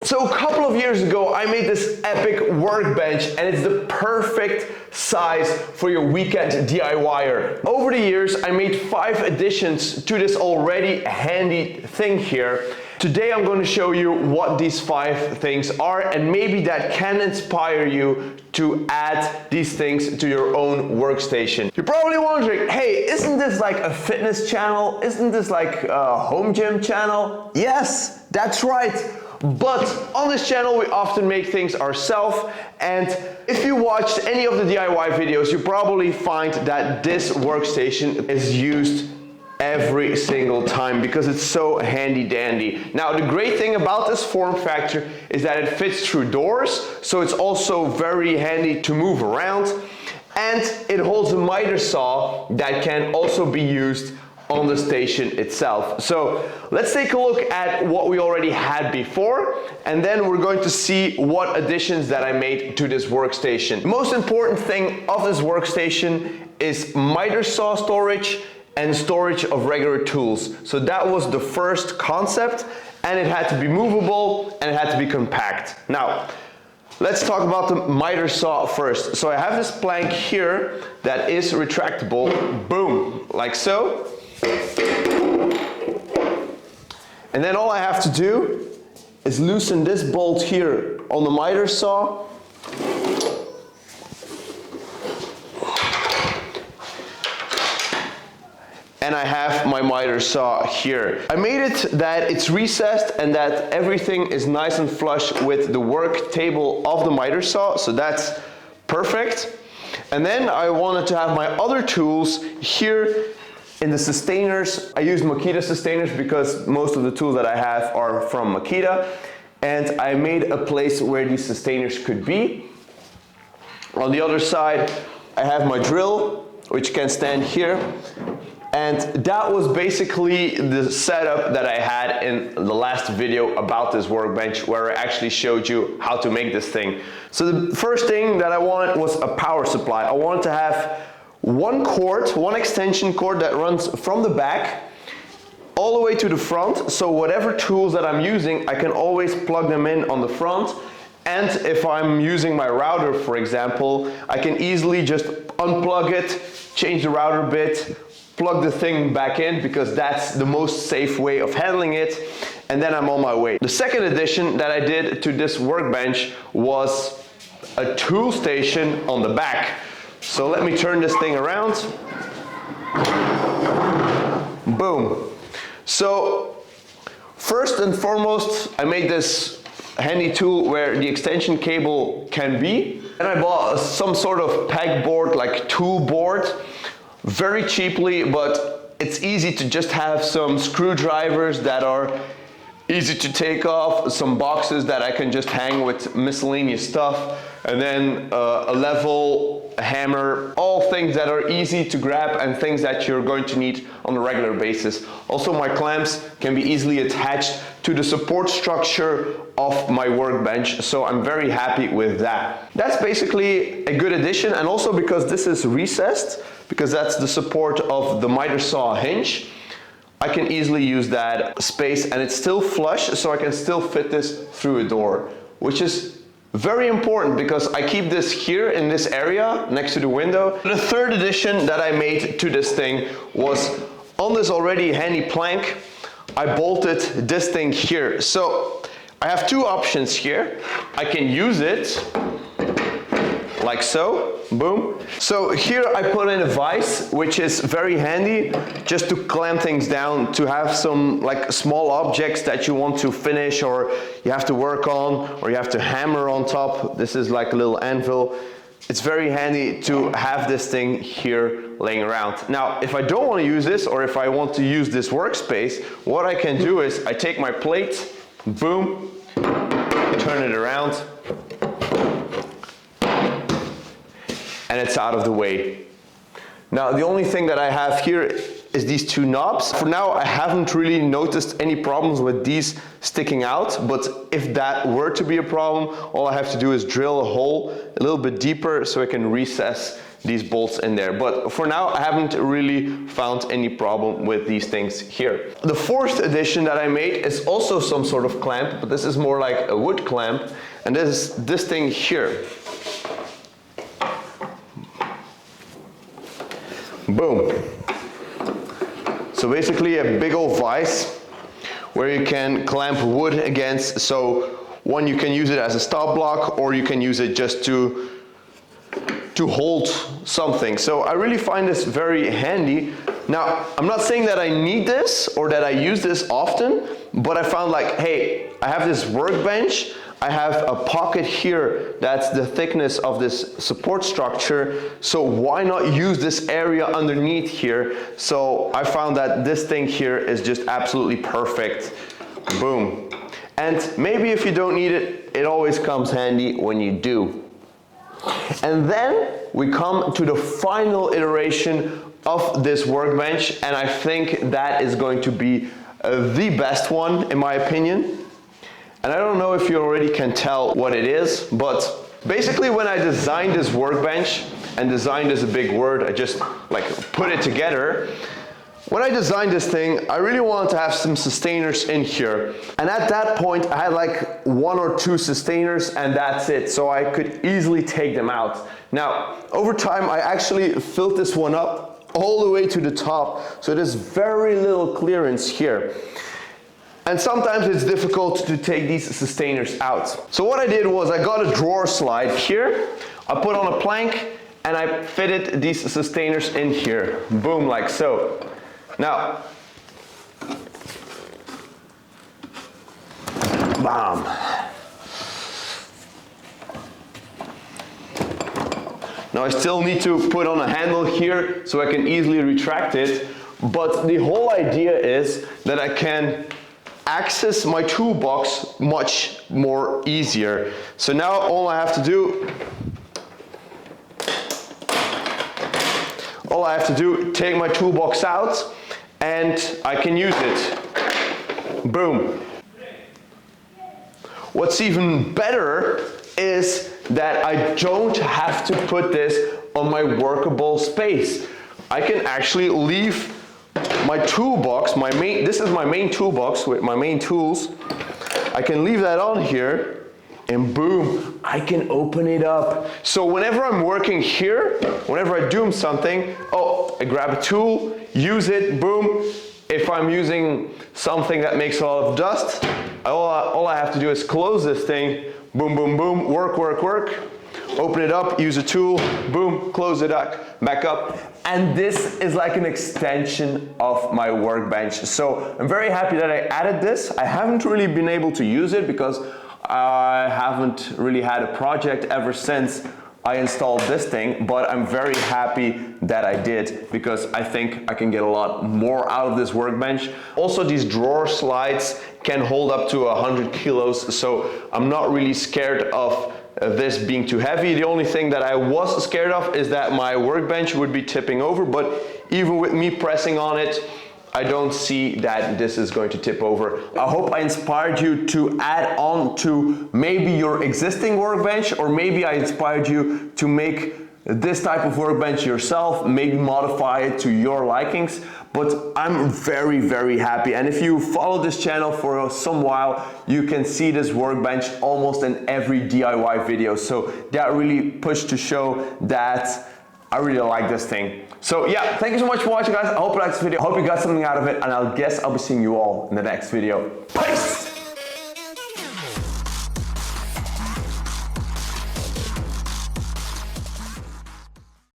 So a couple of years ago, I made this epic workbench, and it's the perfect size for your weekend DIYer. Over the years, I made 5 additions to this already handy thing here. Today I'm going to show you what these 5 things are, and maybe that can inspire you to add these things to your own workstation. You're probably wondering, hey, isn't this like a fitness channel? Isn't this like a home gym channel? Yes, that's right. But on this channel we often make things ourselves, and if you watched any of the DIY videos, you probably find that this workstation is used every single time because it's so handy dandy. Now the great thing about this form factor is that it fits through doors, so it's also very handy to move around, and it holds a miter saw that can also be used on the station itself. So let's take a look at what we already had before, and then we're going to see what additions that I made to this workstation. The most important thing of this workstation is miter saw storage and storage of regular tools. So that was the first concept, and it had to be movable and it had to be compact. Now, let's talk about the miter saw first. So I have this plank here that is retractable, boom, like so. And then all I have to do is loosen this bolt here on the miter saw. And I have my miter saw here. I made it that it's recessed and that everything is nice and flush with the work table of the miter saw, so that's perfect. And then I wanted to have my other tools here in the sustainers. I use Makita sustainers because most of the tools that I have are from Makita, and I made a place where these sustainers could be. On the other side, I have my drill, which can stand here. And that was basically the setup that I had in the last video about this workbench, where I actually showed you how to make this thing. So the first thing that I wanted was a power supply. I wanted to have one extension cord that runs from the back all the way to the front, so whatever tools that I'm using, I can always plug them in on the front. And if I'm using my router, for example, I can easily just unplug it, change the router bit, plug the thing back in, because that's the most safe way of handling it, and then I'm on my way. The second addition that I did to this workbench was a tool station on the back. So let me turn this thing around. Boom. So first and foremost, I made this handy tool where the extension cable can be. And I bought some sort of pegboard, like tool board, very cheaply, but it's easy to just have some screwdrivers that are easy to take off, some boxes that I can just hang with miscellaneous stuff, and then a level, a hammer, all things that are easy to grab and things that you're going to need on a regular basis. Also, my clamps can be easily attached to the support structure of my workbench, so I'm very happy with that. That's basically a good addition, and also because this is recessed, because that's the support of the miter saw hinge, I can easily use that space, and it's still flush, so I can still fit this through a door, which is very important because I keep this here in this area next to the window. The third addition that I made to this thing was on this already handy plank, I bolted this thing here. So I have 2 options here. I can use it like so, boom. So here I put in a vise, which is very handy just to clamp things down, to have some like small objects that you want to finish, or you have to work on, or you have to hammer on top. This is like a little anvil. It's very handy to have this thing here laying around. Now, if I don't want to use this, or if I want to use this workspace, what I can do is I take my plate, boom, turn it around, and it's out of the way. Now, the only thing that I have here is these 2 knobs. For now, I haven't really noticed any problems with these sticking out, but if that were to be a problem, all I have to do is drill a hole a little bit deeper so I can recess these bolts in there. But for now, I haven't really found any problem with these things here. The fourth addition that I made is also some sort of clamp, but this is more like a wood clamp, and this is this thing here. Boom. So basically a big old vise where you can clamp wood against. So one, you can use it as a stop block, or you can use it just to hold something. So I really find this very handy. Now, I'm not saying that I need this or that I use this often, but I found like, hey, I have this workbench, I have a pocket here that's the thickness of this support structure, so why not use this area underneath here? So I found that this thing here is just absolutely perfect. Boom. And maybe if you don't need it, it always comes handy when you do. And then we come to the final iteration of this workbench, and I think that is going to be the best one in my opinion. And I don't know if you already can tell what it is, but basically when I designed this workbench, and designed is a big word, I just like put it together. When I designed this thing, I really wanted to have some sustainers in here. And at that point, I had like 1 or 2 sustainers and that's it. So I could easily take them out. Now, over time, I actually filled this one up all the way to the top. So there's very little clearance here. And sometimes it's difficult to take these sustainers out. So what I did was I got a drawer slide here. I put on a plank and I fitted these sustainers in here. Boom, like so. Now, bam. Now I still need to put on a handle here so I can easily retract it, but the whole idea is that I can access my toolbox much more easier. So now all I have to do, take my toolbox out, and I can use it. Boom. What's even better is that I don't have to put this on my workable space. I can actually leave my toolbox, this is my main toolbox with my main tools. I can leave that on here, and boom, I can open it up. So whenever I'm working here, whenever I do something, I grab a tool, use it, boom. If I'm using something that makes a lot of dust, all I have to do is close this thing, boom, boom, boom, work, work, work. Open it up, use a tool, boom, close it back up. And this is like an extension of my workbench. So I'm very happy that I added this. I haven't really been able to use it because I haven't really had a project ever since I installed this thing, but I'm very happy that I did because I think I can get a lot more out of this workbench. Also, these drawer slides can hold up to 100 kilos, so I'm not really scared of this being too heavy. The only thing that I was scared of is that my workbench would be tipping over, but even with me pressing on it, I don't see that this is going to tip over. I hope I inspired you to add on to maybe your existing workbench, or maybe I inspired you to make this type of workbench yourself, maybe modify it to your likings. But I'm very, very happy. And if you follow this channel for some while, you can see this workbench almost in every DIY video. So that really pushed to show that I really like this thing. So yeah, thank you so much for watching, guys. I hope you liked this video. I hope you got something out of it, and I'll be seeing you all in the next video. Peace!